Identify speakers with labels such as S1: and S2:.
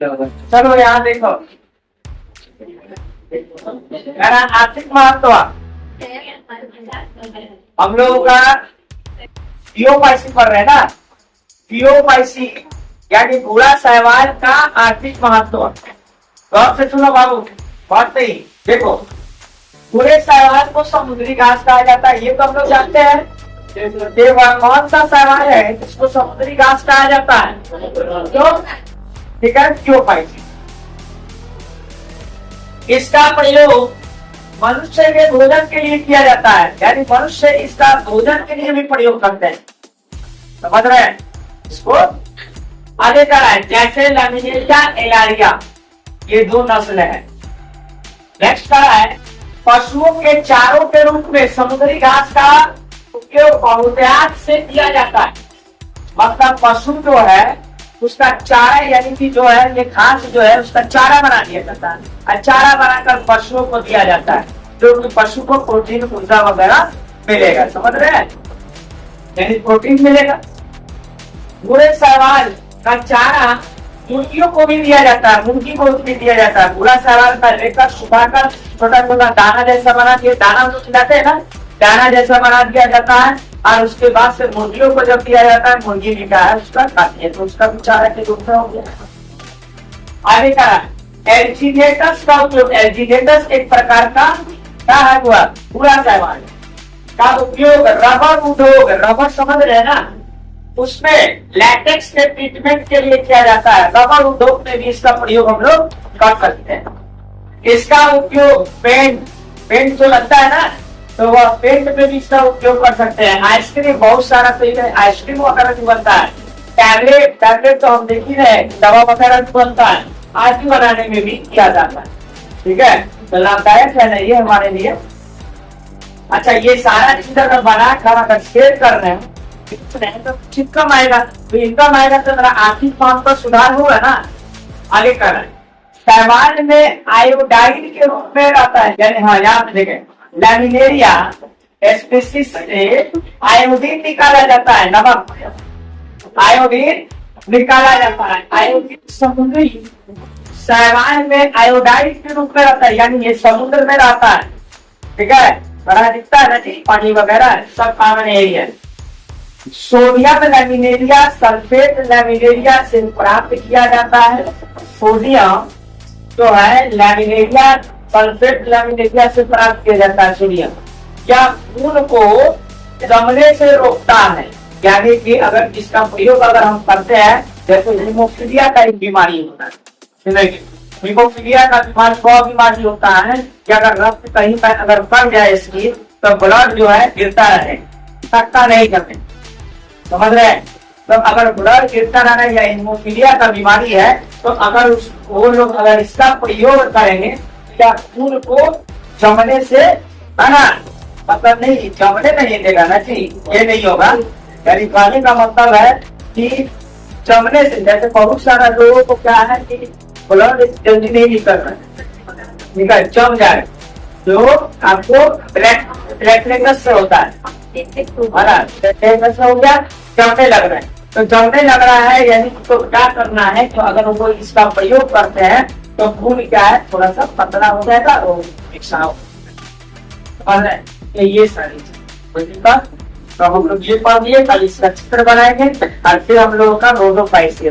S1: चलो यहाँ देखो, आर्थिक महत्व हम लोगों का पीओपाईसी पढ़ रहे हैं ना, पीओपाईसी यानी भूरा शैवाल का आर्थिक महत्व। गौर से सुनो बाबू, बात नहीं देखो, भूरे शैवाल को समुद्री घास कहा जाता है, ये तो हम लोग जानते हैं। कौन सा शैवाल है जिसको समुद्री घास कहा जाता है? क्यों? ठीक है, पीओपाईसी। इसका प्रयोग मनुष्य के भोजन के लिए किया जाता है, यानी मनुष्य इसका भोजन के लिए भी प्रयोग करते हैं। समझ रहे हैं इसको? आगे का है जैसे लैमिनेरिया एलारिया, ये दो नस्ल है। नेक्स्ट का है पशुओं के चारों के रूप में समुद्री घास का उपयोग बहुतायत से किया जाता है। मतलब पशु जो है उसका चारा, यानी कि जो है ये घास जो है उसका चारा बना दिया जाता है और चारा बनाकर पशुओं को दिया जाता है, जो कि पशु को प्रोटीन ऊर्जा वगैरह मिलेगा। समझ रहे हैं? यानी प्रोटीन मिलेगा। भूरे शैवाल का चारा मुर्गियों को भी दिया जाता है, मुर्गी को भी दिया जाता है। भूरा शैवाल का लेकर सुखाकर छोटा छोटा दाना जैसा बना दिया, दाना तो खिलाते हैं ना, दाना जैसा बना दिया जाता है और उसके बाद से मुर्गियों को जब दिया जाता है, मुर्गी भी क्या है उसका खाती है, तो उसका भी चारा के रूप में हो गया। आगे का एल्जीनेटस का उपयोग, एल्जीनेटस एक प्रकार का क्या है हुआ भूरा शैवाल का उपयोग रबर उद्योग, रबर समझ रहे हैं ना, उसमें लैटेक्स के ट्रीटमेंट के लिए किया जाता है। रबर उद्योग में भी इसका प्रयोग हम लोग कर सकते हैं। इसका उपयोग पेंट जो लगता है ना, तो वह पेंट में भी इसका उपयोग कर सकते हैं। आइसक्रीम, बहुत सारा आइसक्रीम वगैरह भी बनता है। टैबलेट तो हम देख ही रहे, दवा वगैरह भी बनता है, आदि बनाने में भी किया जाता है। ठीक है, तो लाभदायक है ना ये हमारे लिए। अच्छा, ये सारा चीज अगर बना कर शेयर कर रहे हैं तो इनकम आएगा, तो इनकम आएगा तो मेरा आर्थिक मांग पर सुधार होगा ना। आगे कर रहे हैं शैवाल में आयोडाइन के रूप में रहता है, यानी हाँ यहाँ देखें लैमिनेरिया स्पीशीज से आयोडीन निकाला जाता है, नमक आयोडीन निकाला जाता है। आयोडीन समुद्री शैवाल में आयोडाइन के रूप में रहता है, यानी ये समुद्र में रहता है। ठीक है, बड़ा दिखता है नदी पानी वगैरह सब common area. Sodium laminaria sulphate laminaria से प्राप्त किया जाता है। सोडियम जो है लैमिनेरिया सल्फेट लैमिनेरिया से प्राप्त किया जाता है। सोडियम या खून को जमने से रोकता है, यानी कि अगर इसका प्रयोग अगर हम करते हैं, जैसे हीमोफीलिया का एक बीमारी होता है, हीमोफीलिया का बीमारी होता है कि अगर रक्त कहीं पर अगर बढ़ जाए इसकी, तो ब्लड जो है गिरता रहे, थकता नहीं जमे। समझ रहे हैं? तो अगर ब्लड गिरता रहा या हीमोफीलिया का बीमारी है, तो अगर वो लोग अगर इसका प्रयोग करेंगे, क्या खून को जमने से, है ना, मतलब नहीं जमने नहीं देगा ना जी, ये नहीं होगा। यानी कहने का मतलब है कि जमने से, जैसे बहुत सारा लोगों को क्या है कि ब्लड जल्दी नहीं निकल रहा है, जम जाए, जो आपको प्लेटलेट्स से होता है, हो गया, जमने लग रहा है। तो जमने लग रहा है यानी तो क्या करना है, तो अगर वो इसका प्रयोग करते हैं तो खून क्या है थोड़ा सा पतला हो जाएगा और ये सारी चीज। तो हम लोग ये पढ़ लिए, कल इसका चित्र बनाएंगे और फिर हम लोगों का रोडोपाइसी।